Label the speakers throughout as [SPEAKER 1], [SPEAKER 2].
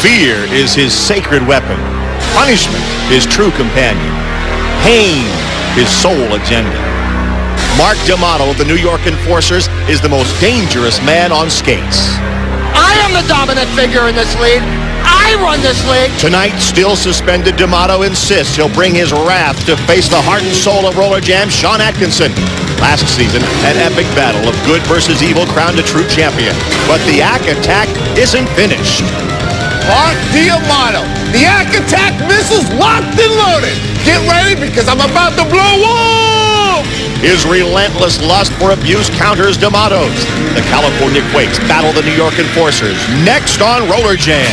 [SPEAKER 1] Fear is his sacred weapon. Punishment, his true companion. Pain, his sole agenda. Mark D'Amato of the New York Enforcers is the most dangerous man on skates.
[SPEAKER 2] I am the dominant figure in this league. I run this league.
[SPEAKER 1] Tonight, still suspended, D'Amato insists he'll bring his wrath to face the heart and soul of Rollerjam, Sean Atkinson. Last season, an epic battle of good versus evil crowned a true champion. But the Ack Attack isn't finished.
[SPEAKER 3] Mark D'Amato, the Ack Attack missile's locked and loaded. Get ready because I'm about to blow up.
[SPEAKER 1] His relentless lust for abuse counters D'Amato's. The California Quakes battle the New York Enforcers. Next on Rollerjam.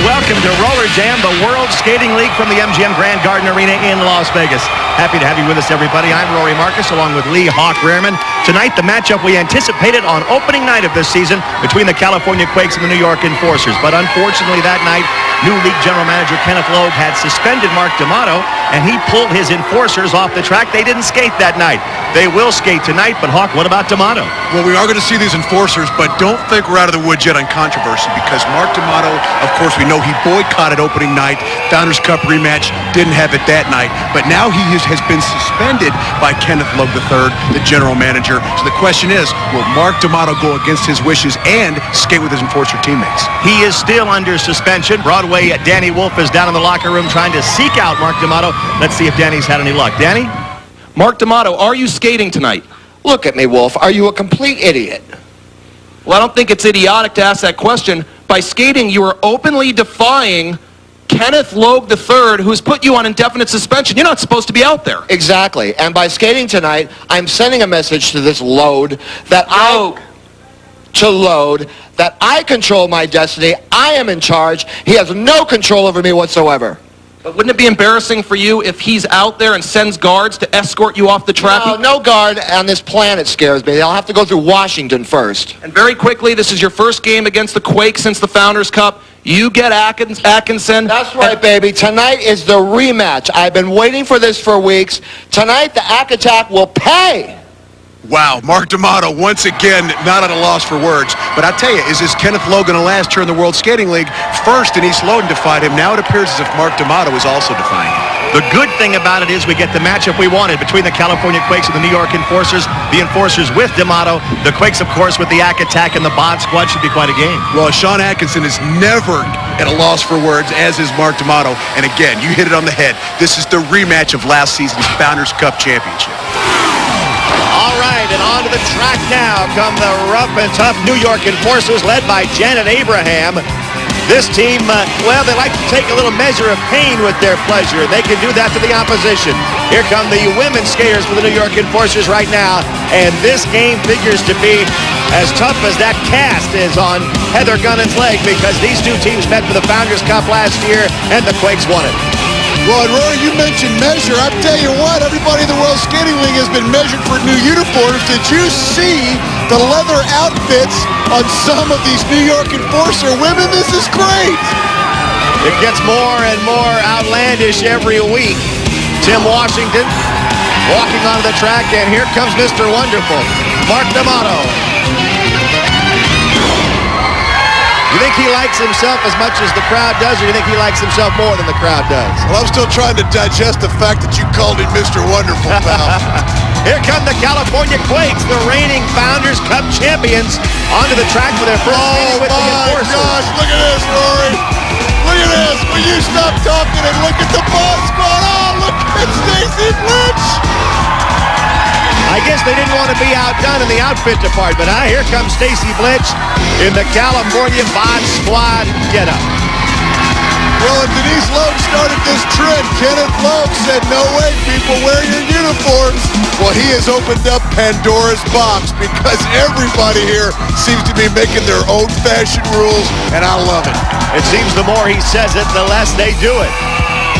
[SPEAKER 1] Welcome to Rollerjam, the World Skating League from the MGM Grand Garden Arena in Las Vegas. Happy to have you with us, everybody. I'm Rory Marcus, along with Lee Hawk Rehrman. Tonight, the matchup we anticipated on opening night of this season between the California Quakes and the New York Enforcers. But unfortunately, that night, new league general manager Kenneth Logue had suspended Mark D'Amato, and he pulled his Enforcers off the track. They didn't skate that night. They will skate tonight, but Hawk, what about D'Amato?
[SPEAKER 4] Well, we are going to see these Enforcers, but don't think we're out of the woods yet on controversy, because Mark D'Amato, of course, we know he boycotted opening night. Founders Cup rematch, didn't have it that night, but now he has been suspended by Kenneth Logue III, the general manager. So the question is, will Mark D'Amato go against his wishes and skate with his Enforcer teammates?
[SPEAKER 1] He is still under suspension. Broadway Danny Wolf is down in the locker room trying to seek out Mark D'Amato. Let's see if Danny's had any luck. Danny?
[SPEAKER 5] Mark D'Amato, are you skating tonight?
[SPEAKER 2] Look at me, Wolf. Are you a complete idiot?
[SPEAKER 5] Well, I don't think it's idiotic to ask that question. By skating, you are openly defying Kenneth Logue III, who's put you on indefinite suspension. You're not supposed to be out there.
[SPEAKER 2] Exactly. And by skating tonight, I'm sending a message to this load that that I control my destiny. I am in charge. He has no control over me whatsoever.
[SPEAKER 5] But wouldn't it be embarrassing for you if he's out there and sends guards to escort you off the track?
[SPEAKER 2] No guard on this planet scares me. They'll have to go through Washington first.
[SPEAKER 5] And very quickly, this is your first game against the Quakes since the Founders Cup. You get Atkinson.
[SPEAKER 2] That's right, baby. Tonight is the rematch. I've been waiting for this for weeks. Tonight, the Ack Attack will pay.
[SPEAKER 4] Wow, Mark D'Amato, once again, not at a loss for words. But I tell you, is this Kenneth Logue going to last here in the World Skating League? First, Denise Loden defied him. Now it appears as if Mark D'Amato is also defying him.
[SPEAKER 1] The good thing about it is we get the matchup we wanted between the California Quakes and the New York Enforcers. The Enforcers with D'Amato. The Quakes, of course, with the Ack Attack and the Bod Squad. Should be quite a game.
[SPEAKER 4] Well, Sean Atkinson is never at a loss for words, as is Mark D'Amato. And again, you hit it on the head. This is the rematch of last season's Founders Cup championship.
[SPEAKER 1] All right, and onto the track now come the rough and tough New York Enforcers led by Janet Abraham. This team, well, they like to take a little measure of pain with their pleasure. They can do that to the opposition. Here come the women skaters for the New York Enforcers right now, and this game figures to be as tough as that cast is on Heather Gunnan's leg, because these two teams met for the Founders Cup last year, and the Quakes won it.
[SPEAKER 6] Well, and Rory, you mentioned measure. I tell you what, everybody in the World Skating League has been measured for new uniforms. Did you see the leather outfits on some of these New York Enforcer women? This is great.
[SPEAKER 1] It gets more and more outlandish every week. Tim Washington walking onto the track, and here comes Mr. Wonderful, Mark D'Amato. You think he likes himself as much as the crowd does, or you think he likes himself more than the crowd does?
[SPEAKER 6] Well, I'm still trying to digest the fact that you called him Mr. Wonderful, pal.
[SPEAKER 1] Here come the California Quakes, the reigning Founders Cup champions, onto the track for their first meeting with the Enforcers.
[SPEAKER 6] Oh, my gosh, look at this, Rory. Look at this. Will you stop talking and look at the Bod Squad? Oh, look at Stacy Blitch.
[SPEAKER 1] I guess they didn't want to be outdone in the outfit department, huh? Here comes Stacy Blitch in the California Bod Squad getup.
[SPEAKER 6] Well, if Denise Logue started this trend, Kenneth Logue said, no way, people, wear your uniforms. Well, he has opened up Pandora's box, because everybody here seems to be making their own fashion rules, and I love it.
[SPEAKER 1] It seems the more he says it, the less they do it.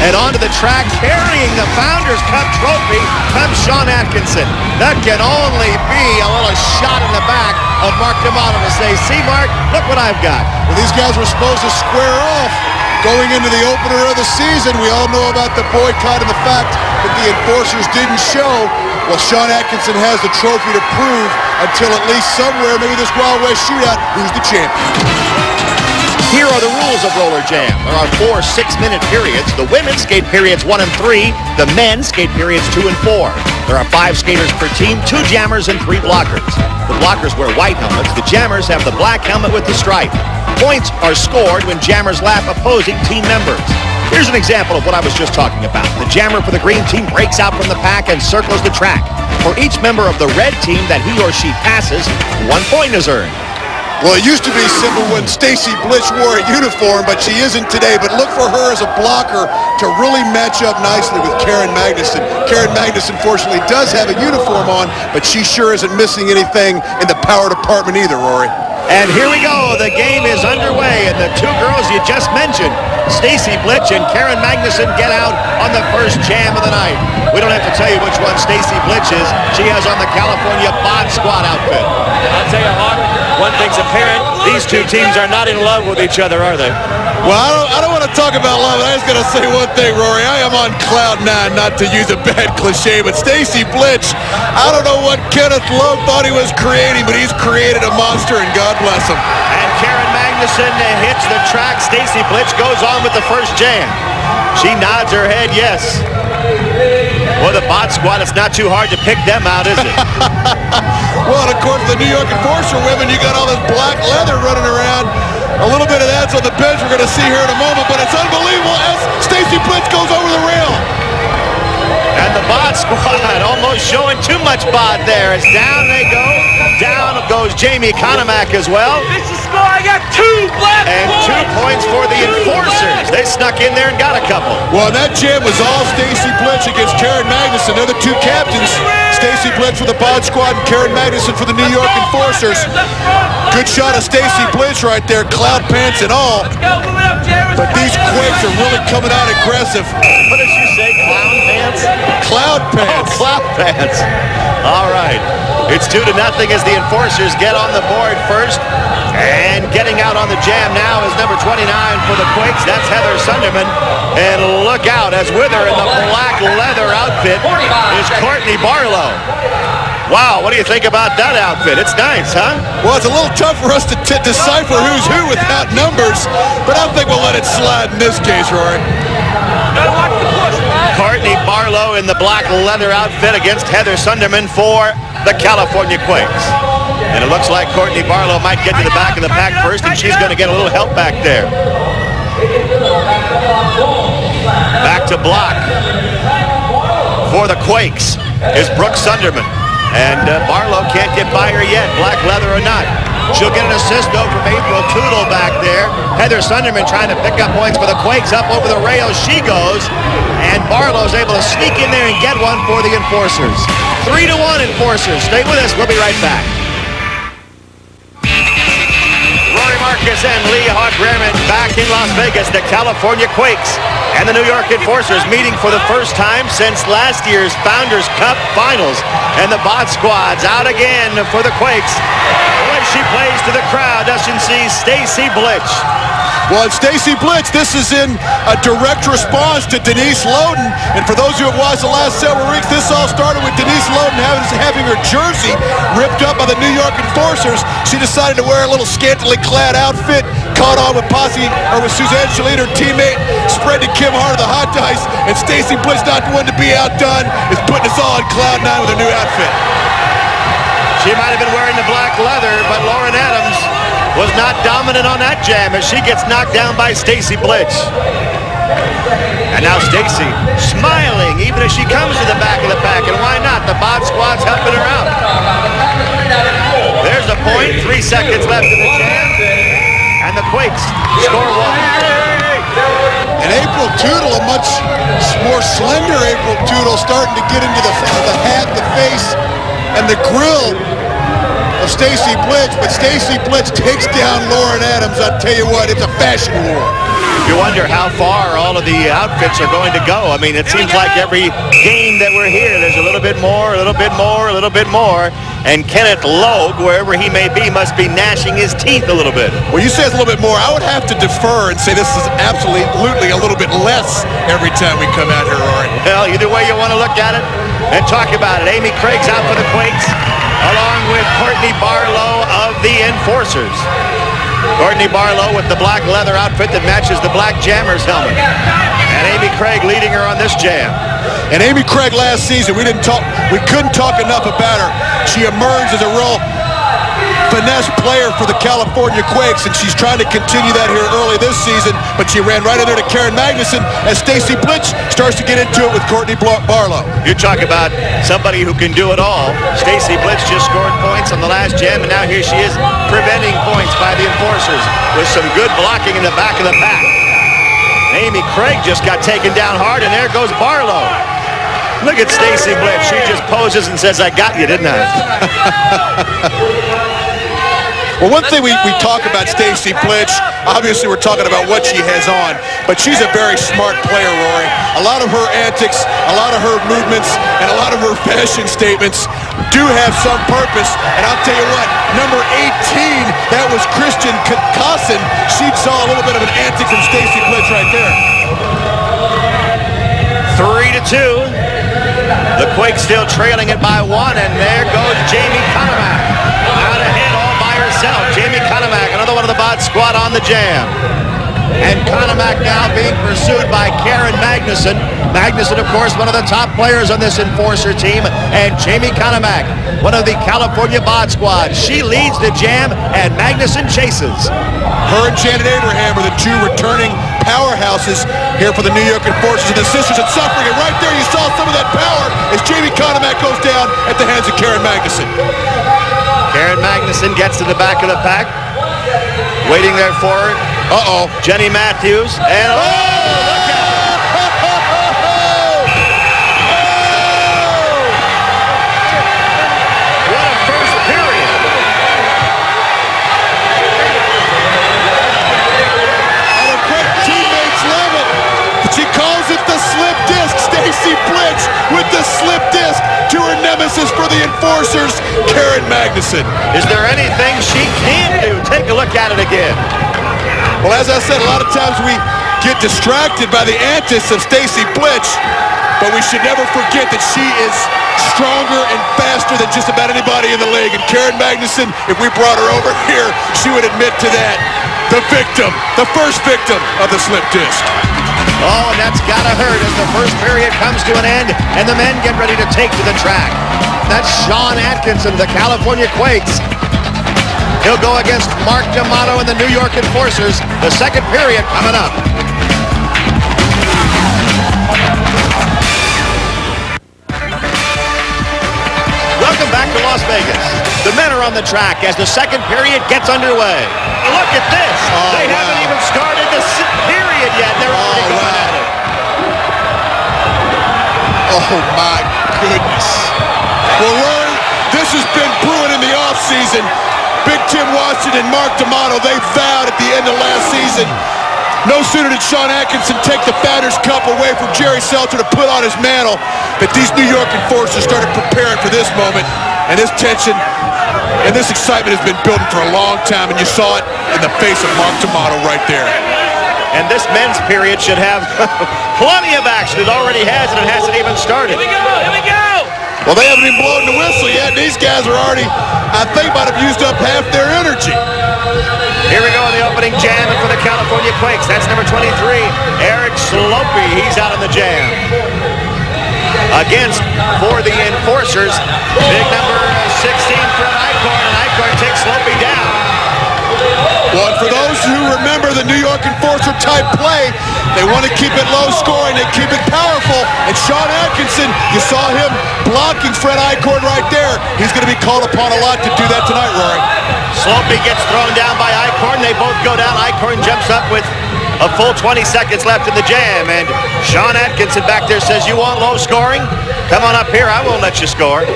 [SPEAKER 1] And onto the track, carrying the Founders Cup trophy, comes Sean Atkinson. That can only be a little shot in the back of Mark D'Amato to say, see, Mark, look what I've got.
[SPEAKER 6] Well, these guys were supposed to square off going into the opener of the season. We all know about the boycott and the fact that the enforcers didn't show. Well, Sean Atkinson has the trophy to prove until at least somewhere, maybe this Wild West shootout, who's the champion.
[SPEAKER 1] Here are the rules of Rollerjam. There are 4 6-minute periods. The women skate periods 1 and 3. The men skate periods 2 and 4. There are 5 skaters per team, 2 jammers and 3 blockers. The blockers wear white helmets. The jammers have the black helmet with the stripe. Points are scored when jammers lap opposing team members. Here's an example of what I was just talking about. The jammer for the green team breaks out from the pack and circles the track. For each member of the red team that he or she passes, 1 point is earned.
[SPEAKER 6] Well, it used to be simple when Stacy Blitch wore a uniform, but she isn't today. But look for her as a blocker to really match up nicely with Karen Magnuson. Karen Magnuson, fortunately, does have a uniform on, but she sure isn't missing anything in the power department either, Rory.
[SPEAKER 1] And here we go. The game is underway, and the 2 girls you just mentioned, Stacy Blitch and Karen Magnuson, get out on the first jam of the night. We don't have to tell you which one Stacy Blitch is. She has on the California Bod Squad outfit.
[SPEAKER 7] I'll tell you, Hawk, one thing's apparent. These 2 teams are not in love with each other, are they?
[SPEAKER 6] Well, I don't want to talk about love. I just got to say one thing, Rory. I am on cloud 9, not to use a bad cliche, but Stacy Blitch, I don't know what Kenneth Lowe thought he was creating, but he's created a monster, and God bless him.
[SPEAKER 1] And Karen Magnuson hits the track. Stacy Blitch goes on with the first jam. She nods her head yes. Well, the Bod Squad, it's not too hard to pick them out, is it?
[SPEAKER 6] Well, and of course, the New York Enforcer women, you got all this black leather running around. A little bit of that's on the bench we're going to see here in a moment, but it's unbelievable as Stacy Blitz goes over the rail.
[SPEAKER 1] And the Bod Squad almost showing too much bod there as down they go. Down goes Jamie Konomak as well.
[SPEAKER 7] This is score. I got 2 black
[SPEAKER 1] And 2 points for the Enforcers. They snuck in there and got a couple.
[SPEAKER 6] Well, that jam was all Stacy Blitz against Karen Magnuson. They're the 2 captains. Stacy Blitz for the Bod Squad and Karen Magnuson for the New York Enforcers. Good shot of Stacy Blitz right there, cloud pants and all. But these Quakes are really coming out aggressive.
[SPEAKER 1] What did you say, clown pants?
[SPEAKER 6] Cloud pants.
[SPEAKER 1] Oh, cloud pants. All right. It's 2-0 as the Enforcers get on the board first. And getting out on the jam now is number 29 for the Quakes. That's Heather Sunderman. And look out, as with her in the black leather outfit is Courtney Barlow. Wow, what do you think about that outfit? It's nice, huh?
[SPEAKER 6] Well, it's a little tough for us to decipher who's who without numbers, but I think we'll let it slide in this case, Rory.
[SPEAKER 1] Courtney Barlow in the black leather outfit against Heather Sunderman for the California Quakes. And it looks like Courtney Barlow might get to the back of the pack first, and she's going to get a little help back there. Back to block for the Quakes is Brooke Sunderman. And Barlow can't get by her yet, black leather or not. She'll get an assist, though, from April Toodle back there. Heather Sunderman trying to pick up points for the Quakes. Up over the rails she goes. And Barlow's able to sneak in there and get one for the Enforcers. 3-1 Enforcers. Stay with us. We'll be right back. Rory Marcus and Lee Hawk Rehrman back in Las Vegas. The California Quakes and the New York Enforcers meeting for the first time since last year's Founders Cup Finals. And the Bod Squad's out again for the Quakes. When she plays to the crowd, doesn't see Stacy Blitch.
[SPEAKER 6] Well, Stacy Blitz, this is in a direct response to Denise Loden. And for those who have watched the last several weeks, this all started with Denise Loden having her jersey ripped up by the New York Enforcers. She decided to wear a little scantily clad outfit, caught on with with Suzanne Chalene, her teammate, spread to Kim Hart of the Hot Dice, and Stacy Blitz, not the one to be outdone, is putting us all on cloud 9 with her new outfit.
[SPEAKER 1] She might have been wearing the black leather, but Lauren Adams was not dominant on that jam as she gets knocked down by Stacy Blitz. And now Stacy smiling even as she comes to the back of the pack, and why not? The Bod Squad's helping her out. There's a point, 3 seconds left in the jam, and the Quakes score 1.
[SPEAKER 6] And April Toodle, a much more slender April Toodle, starting to get into the hat, the face, and the grill of Stacy Blitz, but Stacy Blitz takes down Lauren Adams. I'll tell you what, it's a fashion war.
[SPEAKER 1] You wonder how far all of the outfits are going to go. I mean, it seems like every game that we're here, there's a little bit more, a little bit more, a little bit more. And Kenneth Logue, wherever he may be, must be gnashing his teeth a little bit.
[SPEAKER 4] Well, you say it's a little bit more. I would have to defer and say this is absolutely a little bit less every time we come out here, Rory.
[SPEAKER 1] Well, either way you want to look at it and talk about it. Amy Craig's out for the Quakes, along with Courtney Barlow of the Enforcers. Courtney Barlow with the black leather outfit that matches the black Jammers helmet. And Amy Craig leading her on this jam.
[SPEAKER 4] And Amy Craig last season, we couldn't talk enough about her. She emerged as a real finesse player for the California Quakes, and she's trying to continue that here early this season, but she ran right in there to Karen Magnuson as Stacy Blitch starts to get into it with Courtney Barlow.
[SPEAKER 1] You talk about somebody who can do it all. Stacy Blitz just scored points on the last jam, and now here she is preventing points by the Enforcers with some good blocking in the back of the pack. Amy Craig just got taken down hard, and there goes Barlow. Look at Stacy Blitz. She just poses and says, I got you, didn't I?
[SPEAKER 4] Well, one thing we talk about Stacy Blitch, obviously we're talking about what she has on, but she's a very smart player, Rory. A lot of her antics, a lot of her movements, and a lot of her fashion statements do have some purpose. And I'll tell you what, number 18, that was Christian Cossin. She saw a little bit of an antic from Stacy Blitch right there.
[SPEAKER 1] 3-2. The Quakes still trailing it by 1, and there goes Jamie Conemack. Out ahead all by herself. Jamie Conemack, another one of the Bod Squad on the jam. And Conemack now being pursued by Karen Magnuson. Magnuson, of course, one of the top players on this Enforcer team. And Jamie Conemack, one of the California Bod Squad. She leads the jam, and Magnuson chases.
[SPEAKER 4] Her and Janet Abraham are the two returning powerhouses here for the New York Enforcers, and the sisters are suffering. And right there you saw some of that power as Jamie Conemack goes down at the hands of Karen Magnuson.
[SPEAKER 1] Karen Magnuson gets to the back of the pack. Waiting there for her.
[SPEAKER 4] Uh-oh.
[SPEAKER 1] Jenny Matthews. And look at her. What a first period.
[SPEAKER 4] And her great teammates love it. She calls it the slip disc. Stacy Blitch with the slip disc to her nemesis for the Enforcers, Karen Magnuson.
[SPEAKER 1] Is there anything she can do? Take a look at it again.
[SPEAKER 4] Well, as I said, a lot of times we get distracted by the antics of Stacy Blitch, but we should never forget that she is stronger and faster than just about anybody in the league. And Karen Magnuson, if we brought her over here, she would admit to that. The victim, the first victim of the slip disc.
[SPEAKER 1] Oh, and that's gotta hurt as the first period comes to an end and the men get ready to take to the track. That's Sean Atkinson, the California Quakes. He'll go against Mark D'Amato and the New York Enforcers. The second period coming up. Welcome back to Las Vegas. The men are on the track as the second period gets underway. Look at this. They haven't even started the period yet. They're already going at it.
[SPEAKER 4] Oh, my goodness. Well, Rory, this has been brewing in the offseason. Big Tim Washington and Mark D'Amato, they vowed at the end of last season, no sooner did Sean Atkinson take the Founders Cup away from Jerry Seltzer to put on his mantle, that these New York Enforcers started preparing for this moment. And this tension and this excitement has been building for a long time, and you saw it in the face of Mark D'Amato right there.
[SPEAKER 1] And this men's period should have plenty of action. It already has, and it hasn't even started. Here we go, here we go!
[SPEAKER 4] Well, they haven't even blown the whistle yet. These guys are already, I think, might have used up half their energy.
[SPEAKER 1] Here we go in the opening jam for the California Quakes. That's number 23, Eric Slopey. He's out on the jam. Against, for the Enforcers, big number 16, Fred Eichhorn, and Eichhorn takes Slopey down.
[SPEAKER 4] Well, and for those who remember the New York Enforcer type play, they want to keep it low scoring, they keep it powerful, and Sean Atkinson, you saw him blocking Fred Eichhorn right there. He's going to be called upon a lot to do that tonight, Rory.
[SPEAKER 1] Slopey gets thrown down by Eichhorn. They both go down. Eichhorn jumps up with a full 20 seconds left in the jam, and Sean Atkinson back there says, you want low scoring? Come on up here, I won't let you score.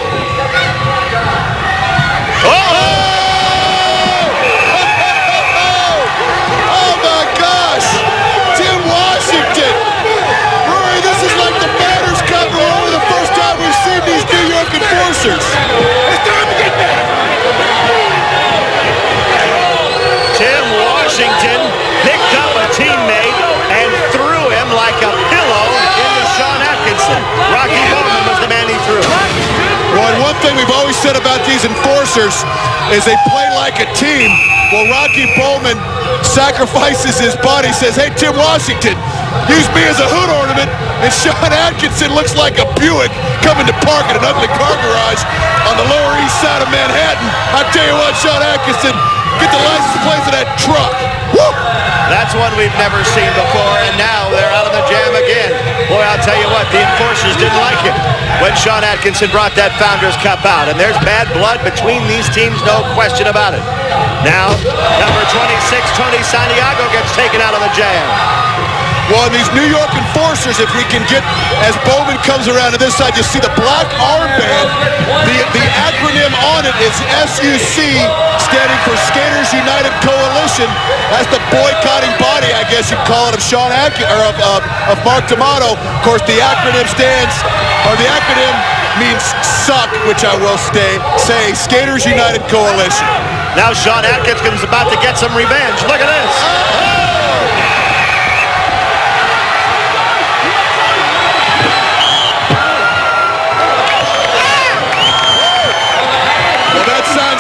[SPEAKER 1] Washington picked up a teammate and threw him like a pillow into Sean Atkinson. Rocky Bowman was the man he threw.
[SPEAKER 6] Well, and one thing we've always said about these enforcers is they play like a team. Well, Rocky Bowman sacrifices his body, says, hey, Tim Washington, use me as a hood ornament, and Sean Atkinson looks like a Buick coming to park in an ugly car garage on the Lower East Side of Manhattan. I tell you what, Sean Atkinson, get the license plate of that truck. Woo!
[SPEAKER 1] That's one we've never seen before, and now they're out of the jam again. Boy, I'll tell you what, the enforcers didn't like it when Sean Atkinson brought that Founders Cup out, and there's bad blood between these teams, no question about it. Now, number 26, Tony Santiago gets taken out of the jam.
[SPEAKER 6] Well, and these New York enforcers, if we can get, as Bowman comes around to this side, you see the black armband. The acronym on it is SUC, standing for Skaters United Coalition. That's the boycotting body, I guess you'd call it, of Sean Atkinson, or of Mark D'Amato. Of course, the acronym means suck, which I will say Skaters United Coalition.
[SPEAKER 1] Now Sean Atkinson's about to get some revenge. Look at this.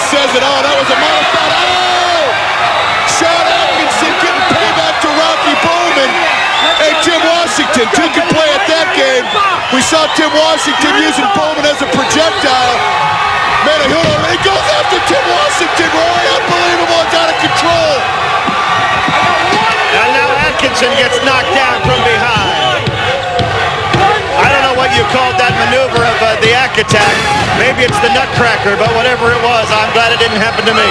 [SPEAKER 6] Says it all. That was a modified. Oh! Sean Atkinson getting payback to Rocky Bowman. Hey, Tim Washington, two can play at that game. We saw Tim Washington using Bowman as a projectile. Man, he goes after Tim Washington, Roy. Unbelievable. It's out of control.
[SPEAKER 1] And now Atkinson gets knocked down from behind. I don't know what you called that maneuver of the Ack Attack. Maybe it's the Nutcracker, but whatever it was, I'm glad it didn't happen to me.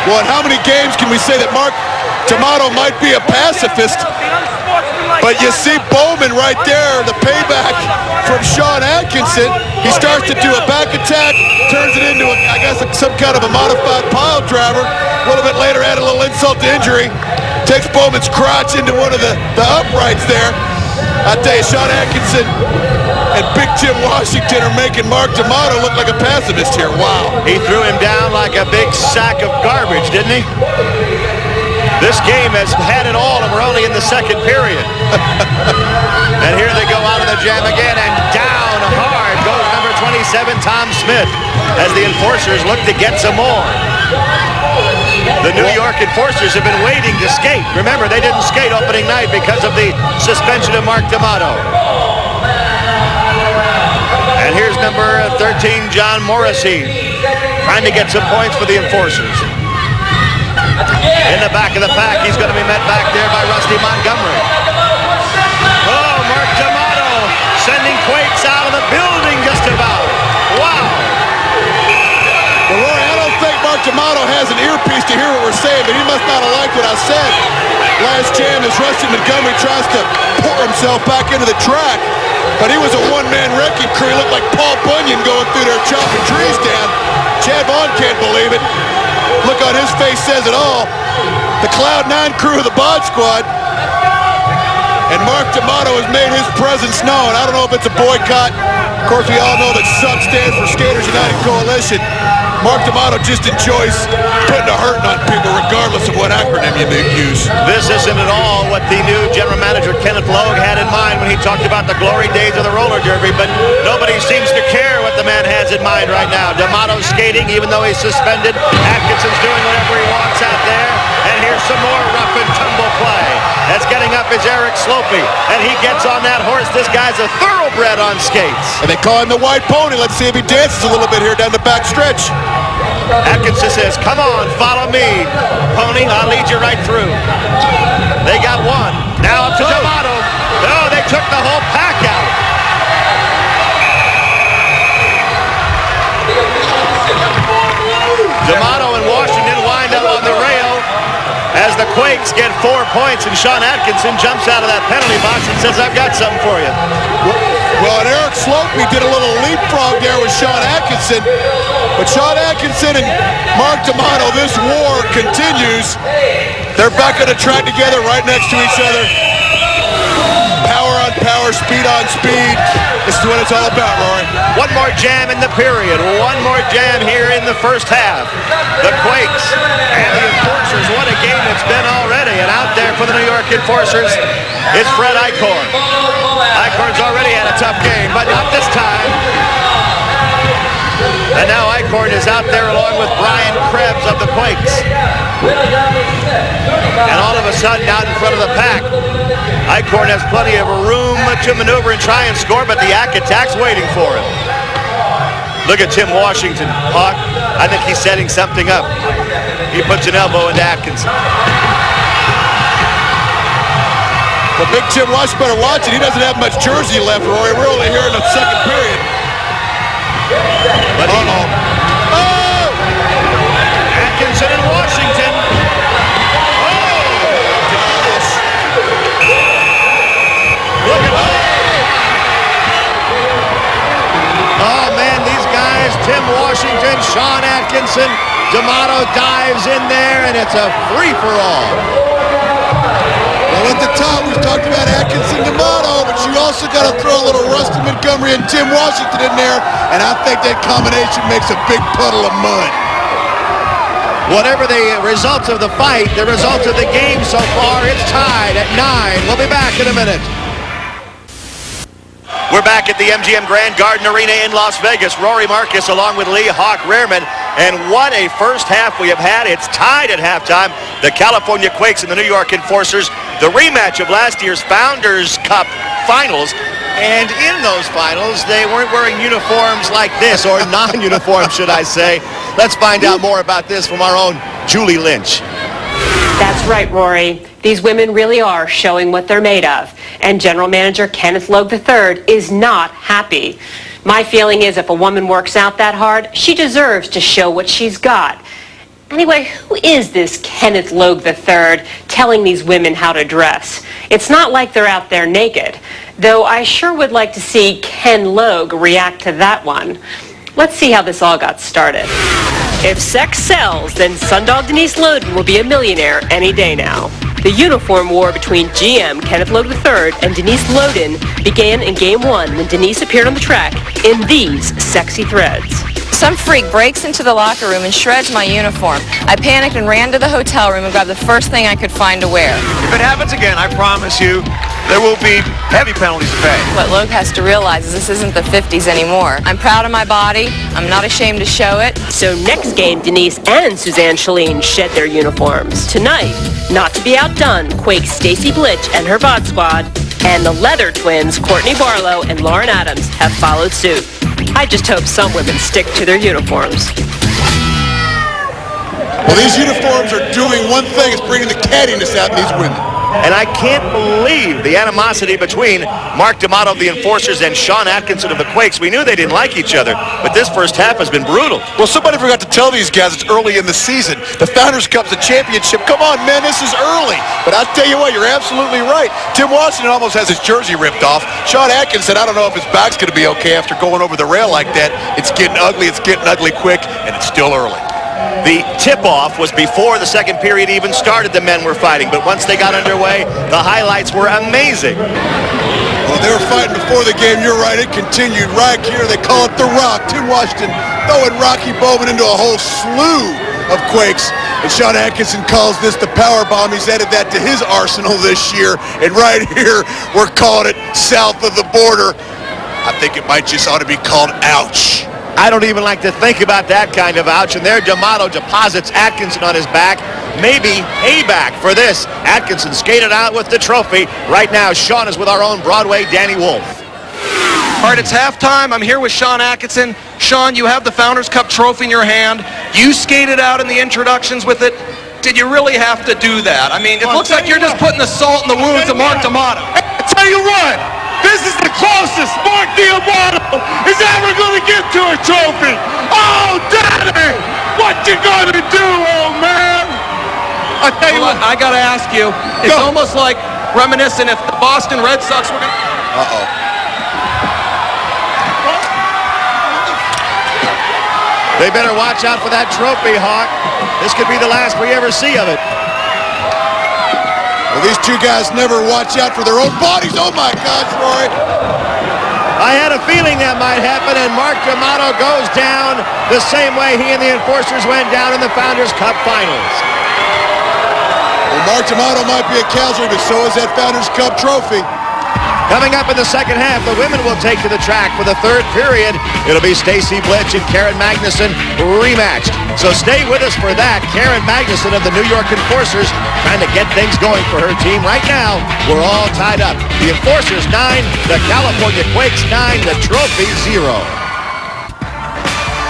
[SPEAKER 6] Well, in how many games can we say that Mark D'Amato might be a pacifist? But you see Bowman right there, the payback from Sean Atkinson. He starts to do a back attack, turns it into, some kind of a modified pile driver. A little bit later, add a little insult to injury. Takes Bowman's crotch into one of the uprights there. I tell you, Sean Atkinson and Big Tim Washington are making Mark D'Amato look like a pacifist here. Wow.
[SPEAKER 1] He threw him down like a big sack of garbage, didn't he? This game has had it all, and we're only in the second period. And here they go out of the jam again, and down hard goes number 27, Tom Smith, as the enforcers look to get some more. The New York enforcers have been waiting to skate. Remember, they didn't skate opening night because of the suspension of Mark D'Amato. And here's number 13, John Morrissey, trying to get some points for the enforcers. In the back of the pack, he's going to be met back there by Rusty Montgomery. Oh, Mark D'Amato sending Quakes out of the building just about. Wow.
[SPEAKER 6] Well, Roy, I don't think Mark D'Amato has an earpiece to hear what we're saying, but he must not have liked what I said last jam as Rusty Montgomery tries to pour himself back into the track. But he was a one-man wrecking crew. He looked like Paul Bunyan going through there chopping trees down. Chad Vaughn can't believe it. Look on his face says it all. The Cloud9 crew of the Bod Squad. And Mark D'Amato has made his presence known. I don't know if it's a boycott. Of course, we all know that SUC stands for Skaters United Coalition. Mark D'Amato just enjoys putting a hurting on people regardless of what acronym you use.
[SPEAKER 1] This isn't at all what the new general manager Kenneth Logue had in mind when he talked about the glory days of the roller derby, but nobody seems to care what the man has in mind right now. D'Amato's skating even though he's suspended. Atkinson's doing whatever he wants out there. And here's some more rough and tumble play. As getting up is Eric Slopey, and he gets on that horse. This guy's a thoroughbred on skates.
[SPEAKER 6] And they call him the White Pony. Let's see if he dances a little bit here down the back stretch.
[SPEAKER 1] Atkinson says, come on, follow me, Pony. I'll lead you right through. They got one. Now up to D'Amato. Oh, they took the whole pack out. D'Amato and Washington wind up on the rail as the Quakes get 4 points, and Sean Atkinson jumps out of that penalty box and says, I've got something for you.
[SPEAKER 6] Well, and Eric Slopey did a little leapfrog there with Sean Atkinson. But Sean Atkinson and Mark D'Amato, this war continues. They're back on the track together right next to each other. Power on power, speed on speed. This is what it's all about, Rory.
[SPEAKER 1] One more jam in the period. One more jam here in the first half. The Quakes and the Enforcers, what a there for the New York Enforcers is Fred Eichhorn. Eichhorn's already had a tough game, but not this time. And now Eichhorn is out there along with Brian Krebs of the Quakes. And all of a sudden, out in front of the pack, Eichhorn has plenty of room to maneuver and try and score, but the Attack's waiting for him. Look at Tim Washington, Hawk. I think he's setting something up. He puts an elbow into Atkinson.
[SPEAKER 6] Well, big Tim Washington better watch it. He doesn't have much jersey left, Rory. We're only here in the second period.
[SPEAKER 1] But Atkinson and Washington. Look at that. Oh, man, these guys, Tim Washington, Sean Atkinson, D'Amato dives in there, and it's a free-for-all.
[SPEAKER 6] Well, at the top, we've talked about Atkinson, D'Amato, but you also got to throw a little Rusty Montgomery and Tim Washington in there, and I think that combination makes a big puddle of mud.
[SPEAKER 1] Whatever the results of the fight, the results of the game so far, it's tied at 9. We'll be back in a minute. We're back at the MGM Grand Garden Arena in Las Vegas. Rory Marcus along with Lee Hawk Rehrman. And what a first half we have had. It's tied at halftime. The California Quakes and the New York Enforcers. The rematch of last year's Founders Cup finals. And in those finals, they weren't wearing uniforms like this, or non-uniform, should I say. Let's find out more about this from our own Julie Lynch.
[SPEAKER 8] That's right, Rory. These women really are showing what they're made of. And General Manager Kenneth Logue III is not happy. My feeling is if a woman works out that hard, she deserves to show what she's got. Anyway, who is this Kenneth Logue III telling these women how to dress? It's not like they're out there naked, though I sure would like to see Ken Logue react to that one. Let's see how this all got started. If sex sells, then Sundog Denise Loden will be a millionaire any day now. The uniform war between GM Kenneth Logue III and Denise Loden began in Game 1 when Denise appeared on the track in these sexy threads.
[SPEAKER 9] Some freak breaks into the locker room and shreds my uniform. I panicked and ran to the hotel room and grabbed the first thing I could find to wear.
[SPEAKER 1] If it happens again, I promise you, there will be heavy penalties to pay.
[SPEAKER 9] What Logue has to realize is this isn't the 50s anymore. I'm proud of my body. I'm not ashamed to show it.
[SPEAKER 8] So next game, Denise and Suzanne Chalene shed their uniforms. Tonight, not to be outdone, Quakes Stacy Blitch and her VOD squad and the Leather Twins, Courtney Barlow and Lauren Adams, have followed suit. I just hope some women stick to their uniforms.
[SPEAKER 6] Well, these uniforms are doing one thing. It's bringing the cattiness out in these women.
[SPEAKER 1] And I can't believe the animosity between Mark D'Amato of the Enforcers and Sean Atkinson of the Quakes. We knew they didn't like each other, but this first half has been brutal.
[SPEAKER 6] Well, somebody forgot to tell these guys it's early in the season. The Founders Cup's a championship. Come on, man, this is early. But I'll tell you what, you're absolutely right. Tim Washington almost has his jersey ripped off. Sean Atkinson, I don't know if his back's going to be okay after going over the rail like that. It's getting ugly quick, and it's still early.
[SPEAKER 1] The tip-off was before the second period even started. The men were fighting, but once they got underway, the highlights were amazing.
[SPEAKER 6] Well, they were fighting before the game. You're right. It continued right here. They call it the Rock. Tim Washington throwing Rocky Bowman into a whole slew of Quakes. And Sean Atkinson calls this the power bomb. He's added that to his arsenal this year. And right here, we're calling it south of the border. I think it might just ought to be called ouch.
[SPEAKER 1] I don't even like to think about that kind of ouch. And there D'Amato deposits Atkinson on his back. Maybe payback for this. Atkinson skated out with the trophy. Right now, Sean is with our own Broadway Danny Wolf.
[SPEAKER 5] All right, it's halftime. I'm here with Sean Atkinson. Sean, you have the Founders Cup trophy in your hand. You skated out in the introductions with it. Did you really have to do that? I mean, it looks like you're just putting the salt in the wounds of Mark D'Amato.
[SPEAKER 3] I tell you what, this is the closest Mark D'Amato is ever going to get to a trophy. Oh, Daddy, what you going to do, old man? I tell you what.
[SPEAKER 5] I got to ask you, it's almost like reminiscent if the Boston Red Sox were going to...
[SPEAKER 6] Uh-oh.
[SPEAKER 1] They better watch out for that trophy, Hawk. This could be the last we ever see of it.
[SPEAKER 6] Well, these two guys never watch out for their own bodies. Oh, my gosh, Roy.
[SPEAKER 1] I had a feeling that might happen, and Mark D'Amato goes down the same way he and the Enforcers went down in the Founders Cup Finals.
[SPEAKER 6] Well, Mark D'Amato might be a casualty, but so is that Founders Cup trophy.
[SPEAKER 1] Coming up in the second half, the women will take to the track for the third period. It'll be Stacy Blitch and Karen Magnuson rematched. So stay with us for that. Karen Magnuson of the New York Enforcers trying to get things going for her team. Right now, we're all tied up. The Enforcers 9, the California Quakes 9, the trophy 0.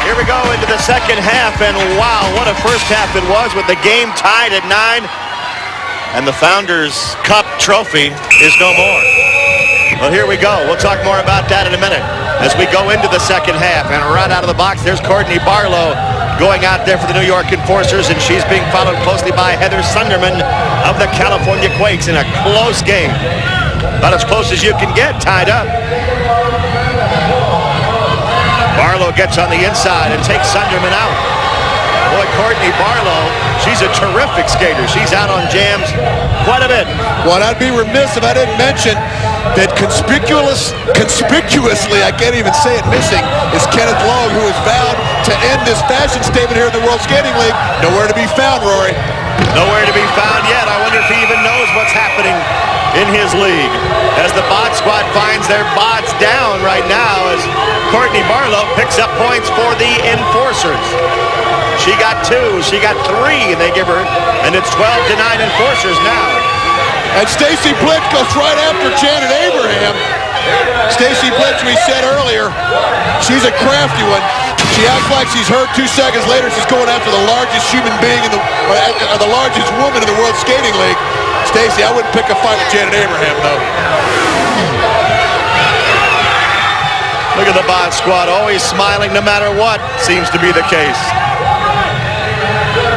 [SPEAKER 1] Here we go into the second half, and wow, what a first half it was with the game tied at 9. And the Founders Cup trophy is no more. Well, here we go. We'll talk more about that in a minute as we go into the second half. And right out of the box, there's Courtney Barlow going out there for the New York Enforcers, and she's being followed closely by Heather Sunderman of the California Quakes in a close game. About as close as you can get, tied up. Barlow gets on the inside and takes Sunderman out. Boy, Courtney Barlow, she's a terrific skater. She's out on jams quite a bit.
[SPEAKER 6] Well, I'd be remiss if I didn't mention that conspicuously, I can't even say it missing, is Kenneth Logue, who has vowed to end this fashion statement here in the World Skating League. Nowhere to be found, Rory.
[SPEAKER 1] Nowhere to be found yet. I wonder if he even knows what's happening in his league. As the bod squad finds their bods down right now as Courtney Barlow picks up points for the Enforcers. She got 2, she got 3, and they give her, and it's 12-9 Enforcers now.
[SPEAKER 6] And Stacy Blitz goes right after Janet Abraham. Stacy Blitz, we said earlier, she's a crafty one. She acts like she's hurt. 2 seconds later, she's going after the largest human being in the largest woman in the World Skating League. Stacy, I wouldn't pick a fight with Janet Abraham, though.
[SPEAKER 1] Look at the bod squad, always smiling no matter what seems to be the case.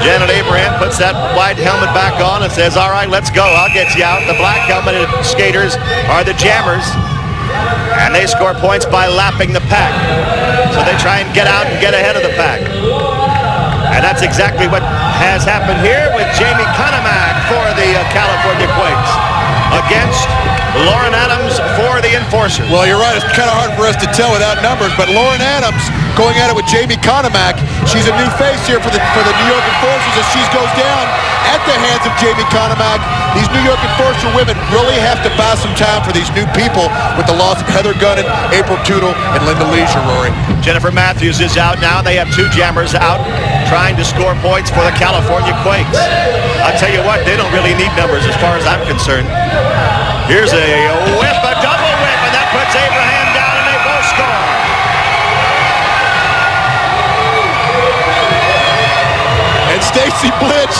[SPEAKER 1] Janet Abraham puts that white helmet back on and says, all right, let's go. I'll get you out. The black helmeted skaters are the jammers, and they score points by lapping the pack. So they try and get out and get ahead of the pack. And that's exactly what has happened here with Jamie Konomak for the California Quakes against Lauren Adams for the Enforcers.
[SPEAKER 6] Well, you're right. It's kind of hard for us to tell without numbers, but Lauren Adams going at it with Jamie Konomak. She's a new face here for the New York Enforcers as she goes down at the hands of Jamie Konomak. These New York Enforcer women really have to buy some time for these new people with the loss of Heather Gunnan, April Tootle, and Linda Leisure, Rory.
[SPEAKER 1] Jennifer Matthews is out now. They have 2 jammers out trying to score points for the California Quakes. I'll tell you what, they don't really need numbers as far as I'm concerned. Here's a whip, a double whip, and that puts Abraham down, and they both score.
[SPEAKER 6] And Stacy Blitz,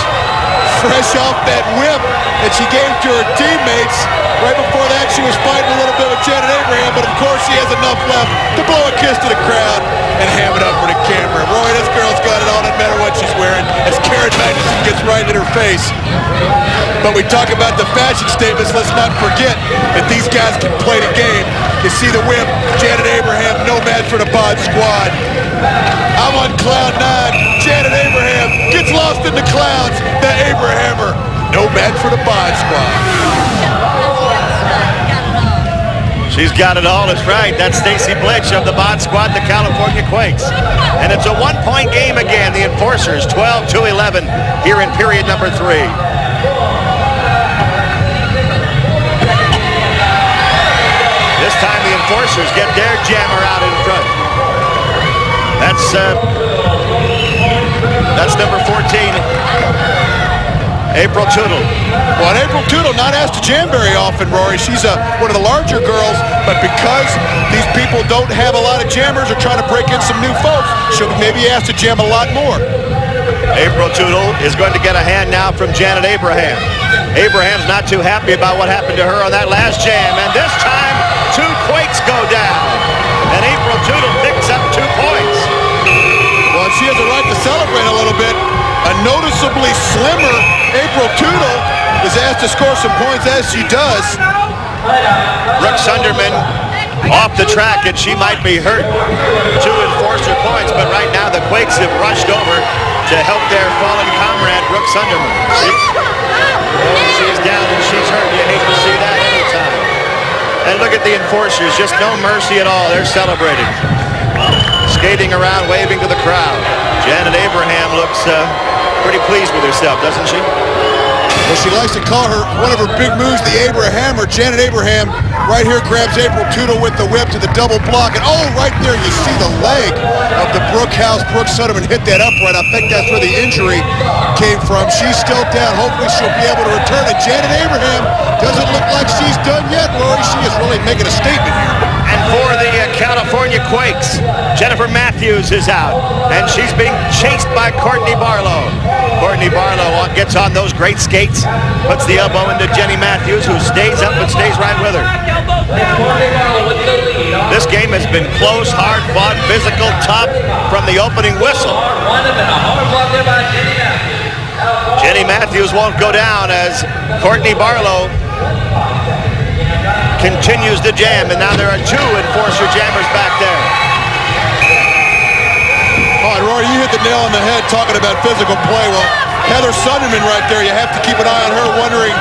[SPEAKER 6] fresh off that whip that she gave to her teammates. Right before that, she was fighting a little bit with Janet Abraham, but of course she has enough left to blow a kiss to the crowd and ham it up for the camera. Roy, this girl's got it on no matter what she's wearing as Karen Magnuson gets right in her face. But we talk about the fashion statements. Let's not forget that these guys can play the game. You see the whip, Janet Abraham, no match for the bod squad. I'm on cloud 9. Janet Abraham gets lost in the clouds. The Abrahammer, no match for the bod squad.
[SPEAKER 1] She's got it all. That's right. That's Stacy Blitch of the bod squad, the California Quakes. And it's a one-point game again. The Enforcers 12-11 here in period number 3. This time the Enforcers get their jammer out in front. That's number 14. April Tootle.
[SPEAKER 6] Well, and April Tootle not asked to jam very often, Rory. She's one of the larger girls, but because these people don't have a lot of jammers or trying to break in some new folks, she'll maybe asked to jam a lot more.
[SPEAKER 1] April Tootle is going to get a hand now from Janet Abraham. Abraham's not too happy about what happened to her on that last jam, and this time 2 Quakes go down, and April Tootle picks up 2 points.
[SPEAKER 6] Well, she has a right to celebrate a little bit. A noticeably slimmer April Tootle is asked to score some points as she does.
[SPEAKER 1] Brooke Sunderman off the track, and she might be hurt. 2 Enforcer points, but right now the Quakes have rushed over to help their fallen comrade, Brooke Sunderman. She's down and she's hurt. You hate to see that anytime. And look at the Enforcers, just no mercy at all. They're celebrating. Skating around, waving to the crowd. Janet Abraham looks pretty pleased with herself, doesn't she?
[SPEAKER 6] Well, She likes to call her one of her big moves the Abraham, or Janet Abraham. Right here grabs April Tudor with the whip to the double block. And oh, right there you see the leg of the Brookhouse. Brooke Sutterman hit that upright. I think that's where the injury came from. She's still down. Hopefully she'll be able to return. And Janet Abraham doesn't look like she's done yet, Rory. She is really making a statement here.
[SPEAKER 1] And for the California Quakes, Jennifer Matthews is out, and she's being chased by Courtney Barlow. Courtney Barlow gets on those great skates, puts the elbow into Jenny Matthews, who stays up and stays right with her. This game has been close, hard-fought, physical, tough from the opening whistle. Jenny Matthews won't go down as Courtney Barlow continues to jam, and now there are two enforcer jammers back there.
[SPEAKER 6] Oh, and Rory, you hit the nail on the head talking about physical play. Well, Heather Sunderman right there, you have to keep an eye on her, wondering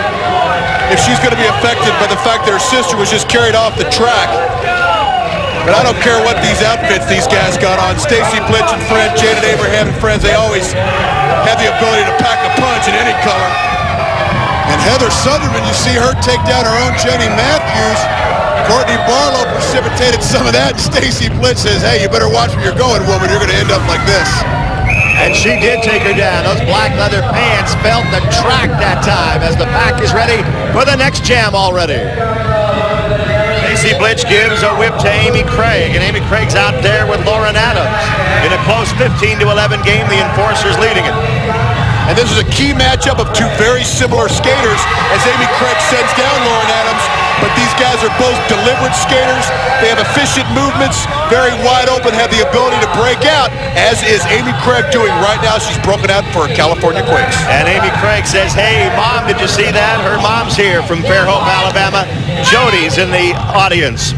[SPEAKER 6] if she's going to be affected by the fact that her sister was just carried off the track. But I don't care what these outfits these guys got on. Stacy Blitch and friend, Janet Abraham and friends, they always have the ability to pack a punch in any color. And Heather Sunderman, you see her take down her own Jenny Matthews. Courtney Barlow precipitated some of that, and Stacy Blitz says, hey, you better watch where you're going, woman. You're going to end up like this.
[SPEAKER 1] And she did take her down. Those black leather pants felt the track that time as the pack is ready for the next jam already. Stacy Blitz gives a whip to Amy Craig, and Amy Craig's out there with Lauren Adams. In a close 15-11 game, the enforcers leading it.
[SPEAKER 6] And this is a key matchup of two very similar skaters as Amy Craig sends down Lauren Adams. But these guys are both deliberate skaters. They have efficient movements, very wide open, have the ability to break out, as is Amy Craig doing right now. She's broken out for California Quakes.
[SPEAKER 1] And Amy Craig says, hey, Mom, did you see that? Her mom's here from Fairhope, Alabama. Jody's in the audience.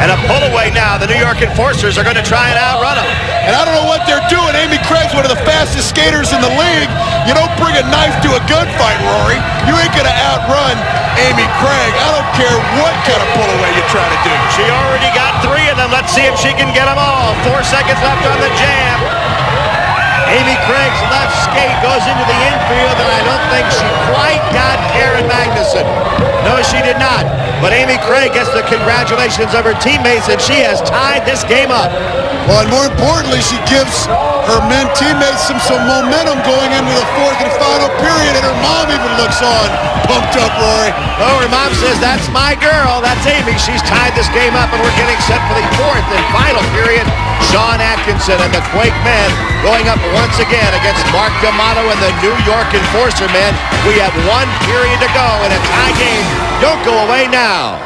[SPEAKER 1] And a pull away now. The New York Enforcers are going to try and outrun them.
[SPEAKER 6] And I don't know what they're doing. Amy Craig's one of the fastest skaters in the league. You don't bring a knife to a gunfight, Rory. You ain't going to outrun Amy Craig. I don't care what kind of pull away you try to do.
[SPEAKER 1] She already got three of them. Let's see if she can get them all. 4 seconds left on the jam. Amy Craig's left skate goes into the infield, and I don't think she quite got Karen Magnuson. No, she did not. But Amy Craig gets the congratulations of her teammates, and she has tied this game up.
[SPEAKER 6] Well, and more importantly, she gives her men teammates some momentum going into the fourth and final period, and her mom even looks on, pumped up, Rory.
[SPEAKER 1] Oh, her mom says, that's my girl. That's Amy. She's tied this game up, and we're getting set for the fourth and final period. Sean Atkinson and the Quake men going up once again against Mark D'Amato and the New York Enforcer men. We have 1 period to go in a tie game. Don't go away now.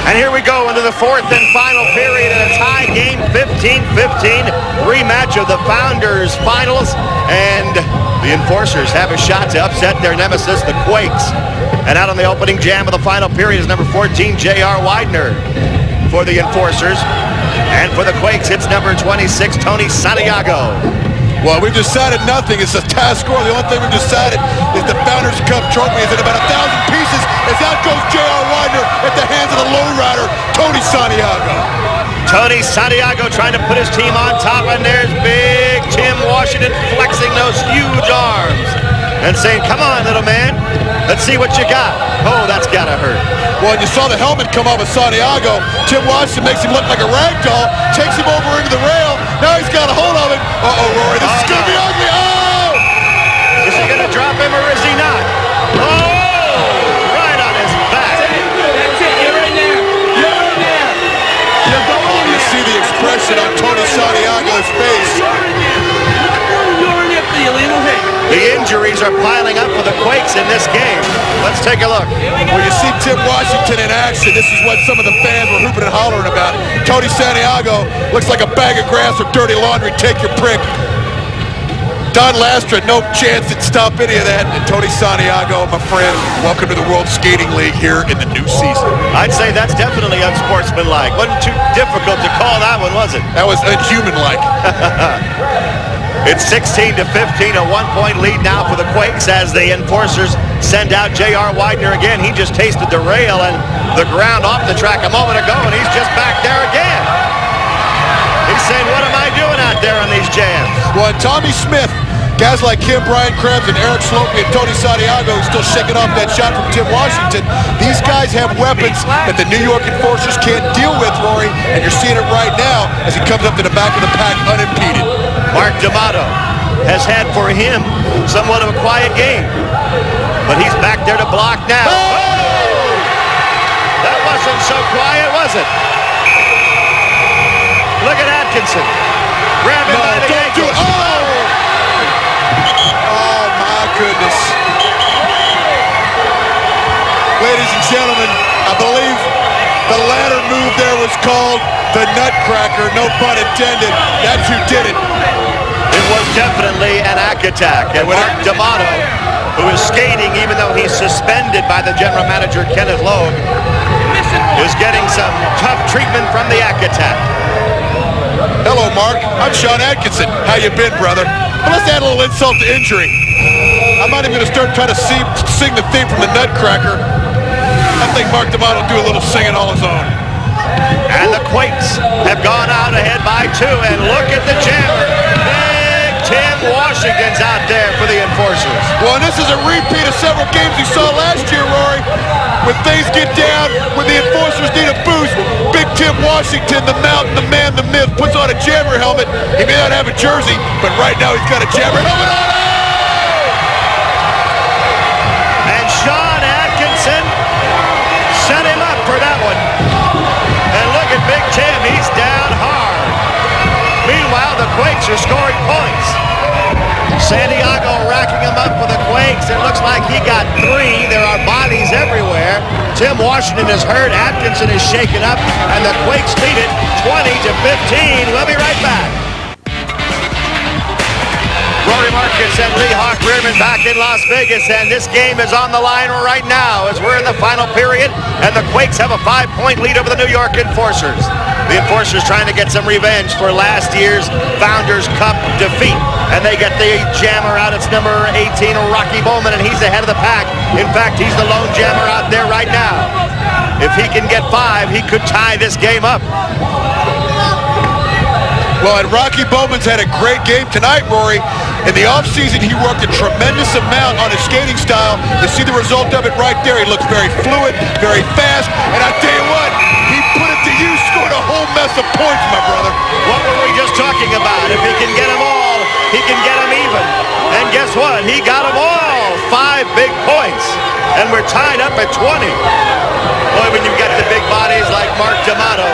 [SPEAKER 1] And here we go into the fourth and final period in a tie game, 15-15, rematch of the Founders Finals, and the Enforcers have a shot to upset their nemesis, the Quakes. And out on the opening jam of the final period is number 14, J.R. Widener for the Enforcers. And for the Quakes, it's number 26, Tony Santiago.
[SPEAKER 6] Well, we've decided nothing. It's a tie score. The only thing we've decided is the Founders Cup trophy is at about 1,000 pieces as out goes J.R. Widener at the hands of the lowrider, Tony Santiago.
[SPEAKER 1] Tony Santiago trying to put his team on top, and there's big Tim Washington flexing those huge arms and saying, come on, little man, let's see what you got. Oh, that's gotta hurt.
[SPEAKER 6] Well, you saw the helmet come off of Santiago. Tim Washington makes him look like a rag doll, takes him over into the rail. Now he's got a hold of it. Uh-oh, Rory, this is gonna be ugly. Oh!
[SPEAKER 1] Is he gonna drop him or is he not? Oh! Right on his back.
[SPEAKER 3] That's it, you're in there. You're in there. You're going
[SPEAKER 6] You see the expression on Tony Santiago's face.
[SPEAKER 1] The injuries are piling up for the Quakes in this game. Let's take a look.
[SPEAKER 6] Well, you see Tim Washington in action. This is what some of the fans were hooping and hollering about. Tony Santiago looks like a bag of grass or dirty laundry. Take your prick. Don Lastra, no chance to stop any of that. And Tony Santiago, my friend, welcome to the World Skating League here in the new season.
[SPEAKER 1] I'd say that's definitely unsportsmanlike. Wasn't too difficult to call that one, was it?
[SPEAKER 6] That was unhuman-like.
[SPEAKER 1] It's 16-15, a 1-point lead now for the Quakes as the Enforcers send out J.R. Widener again. He just tasted the rail and the ground off the track a moment ago, and he's just back there again. He's saying, what am I doing out there on these jams.
[SPEAKER 6] Well, and Tommy Smith, guys like him, Brian Krebs, and Eric Slopey, and Tony Santiago, who's still shaking off that shot from Tim Washington. These guys have weapons that the New York Enforcers can't deal with, Rory, and you're seeing it right now as he comes up to the back of the pack unimpeded.
[SPEAKER 1] Mark D'Amato has had for him somewhat of a quiet game, but he's back there to block now. Oh! That wasn't so quiet, was it? Look at Atkinson. Grab him by the ankles.
[SPEAKER 6] Oh, my goodness. Ladies and gentlemen, I believe the ladder move there was called the Nutcracker, no pun intended. That's who did it.
[SPEAKER 1] It was definitely an attack. And Mark D'Amato, who is skating even though he's suspended by the general manager, Kenneth Logue, is getting some tough treatment from the attack.
[SPEAKER 6] Hello, Mark. I'm Sean Atkinson. How you been, brother? Well, let's add a little insult to injury. I'm not even going to start trying to sing the theme from the Nutcracker. I think Mark D'Amato will do a little singing all his own.
[SPEAKER 1] And the Quakes have gone out ahead by 2, and look at the jammer. Big Tim Washington's out there for the Enforcers.
[SPEAKER 6] Well, and this is a repeat of several games we saw last year, Rory. When things get down, when the Enforcers need a boost, Big Tim Washington, the mountain, the man, the myth, puts on a jammer helmet. He may not have a jersey, but right now he's got a jammer helmet on.
[SPEAKER 1] And Sean Atkinson set him up for that one. And look at Big Tim, he's down hard. Meanwhile, the Quakes are scoring points. Santiago racking him up for the Quakes. It looks like he got 3. There are bodies everywhere. Tim Washington is hurt. Atkinson is shaken up. And the Quakes lead it 20-15. We'll be right back. Rory Marcus and Lee Hawk Rearman back in Las Vegas, and this game is on the line right now as we're in the final period, and the Quakes have a 5-point lead over the New York Enforcers. The Enforcers trying to get some revenge for last year's Founders Cup defeat, and they get the jammer out. It's number 18, Rocky Bowman, and he's ahead of the pack. In fact, he's the lone jammer out there right now. If he can get 5, he could tie this game up.
[SPEAKER 6] Well, and Rocky Bowman's had a great game tonight, Rory. In the offseason, he worked a tremendous amount on his skating style. You see the result of it right there. He looks very fluid, very fast, and I tell you what, he put it to use, scored a whole mess of points, my brother.
[SPEAKER 1] What were we just talking about? If he can get them all, he can get them even. And guess what? He got them all. 5 big points. And we're tied up at 20. Boy, when you've got the big bodies like Mark D'Amato,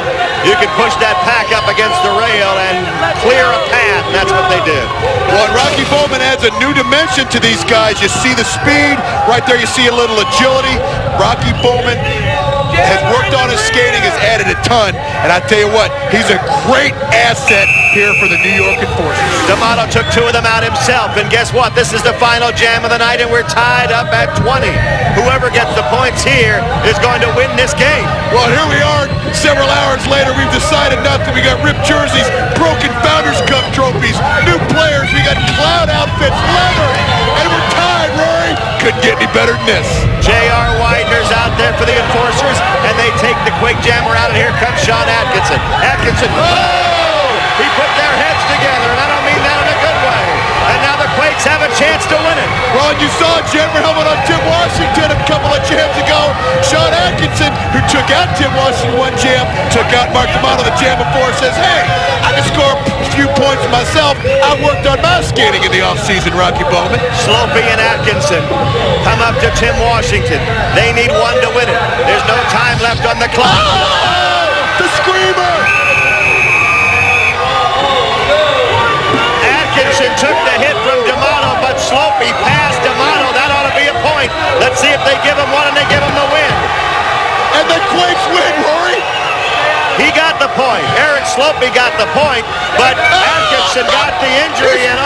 [SPEAKER 1] you can push that pack up against the rail and clear a path, and that's what they did.
[SPEAKER 6] Well, and Rocky Bowman adds a new dimension to these guys. You see the speed. Right there you see a little agility. Rocky Bowman has worked on his skating, has added a ton. And I tell you what, he's a great asset here for the New York Enforcers.
[SPEAKER 1] D'Amato took 2 of them out himself, and guess what? This is the final jam of the night, and we're tied up at 20. Whoever gets the points here is going to win this game.
[SPEAKER 6] Well, here we are, several hours later. We've decided nothing. We got ripped jerseys, broken Founders Cup trophies, new players. We got cloud outfits, leather, and we're tied, Rory. Couldn't get any better than this.
[SPEAKER 1] J.R. Widener's out there for the Enforcers, and they take the quick jammer out, and here comes Sean Atkinson. Atkinson, oh! He put their heads together, and I don't mean that in a good way. And now the Quakes have a chance to win it.
[SPEAKER 6] Ron, you saw a jammer helmet on Tim Washington a couple of jams ago. Sean Atkinson, who took out Tim Washington one jam, took out Mark D'Amato the jam before, says, hey, I can score a few points myself. I worked on my skating in the offseason, Rocky Bowman.
[SPEAKER 1] Slopey and Atkinson come up to Tim Washington. They need 1 to win it. There's no time left on the clock.
[SPEAKER 6] Oh, the screamer!
[SPEAKER 1] Atkinson took the hit from D'Amato, but Slopey passed D'Amato. That ought to be a point. Let's see if they give him 1 and they give him the win.
[SPEAKER 6] And the Quakes win, Rory.
[SPEAKER 1] He got the point. Eric Slopey got the point, but Atkinson got the injury, and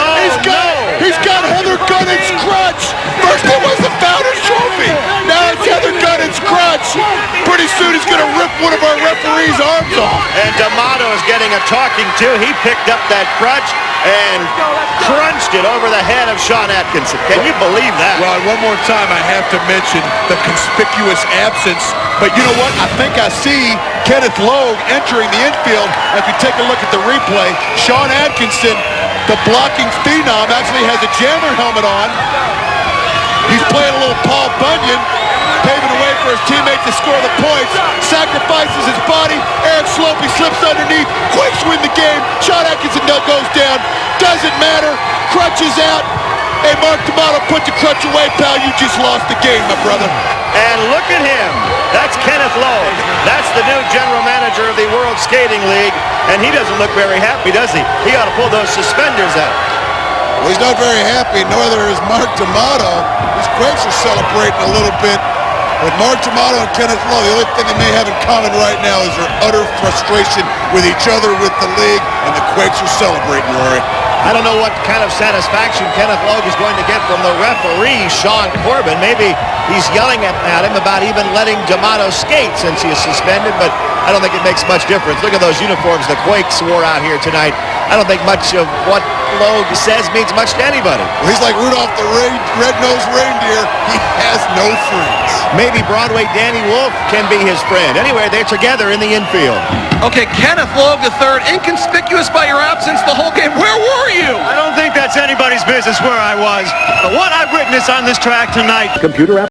[SPEAKER 6] He's got Heather Gunning's crutch. First it was the Founders Trophy. Now it's Heather Gunning's crutch. Pretty soon he's going to rip one of our referees' arms off.
[SPEAKER 1] And D'Amato is getting a talking to. He picked up that crutch and crunched it over the head of Sean Atkinson. Can you believe that?
[SPEAKER 6] Well, and one more time, I have to mention the conspicuous absence. But you know what? I think I see Kenneth Logue entering the infield. As we take a look at the replay, Sean Atkinson, the blocking phenom, actually has a jammer helmet on. He's playing a little Paul Bunyan, paving the way for his teammate to score the points. Sacrifices his body. Eric Slopey slips underneath. Quakes win the game. Sean Atkinson goes down. Doesn't matter. Crutch is out. Hey, Mark D'Amato, put the crutch away, pal. You just lost the game, my brother.
[SPEAKER 1] And look at him. That's Kenneth Logue. That's the new general manager of the World Skating League. And he doesn't look very happy, does he? He ought to pull those suspenders out.
[SPEAKER 6] Well, he's not very happy, neither is Mark D'Amato. These Quakes are celebrating a little bit. But Mark D'Amato and Kenneth Logue, the only thing they may have in common right now is their utter frustration with each other, with the league, and the Quakes are celebrating, Rory.
[SPEAKER 1] I don't know what kind of satisfaction Kenneth Logue is going to get from the referee, Sean Corbin. Maybe he's yelling at him about even letting D'Amato skate since he is suspended, but I don't think it makes much difference. Look at those uniforms the Quakes wore out here tonight. I don't think much of what Logue says means much to anybody.
[SPEAKER 6] Well, he's like Rudolph the red-nosed reindeer. He has no friends.
[SPEAKER 1] Maybe Broadway Danny Wolf can be his friend. Anyway, they're together in the infield.
[SPEAKER 5] Okay, Kenneth Logue III, inconspicuous by your absence the whole game. Where were you?
[SPEAKER 7] I don't think that's anybody's business where I was. But what I witnessed on this track tonight.
[SPEAKER 1] Computer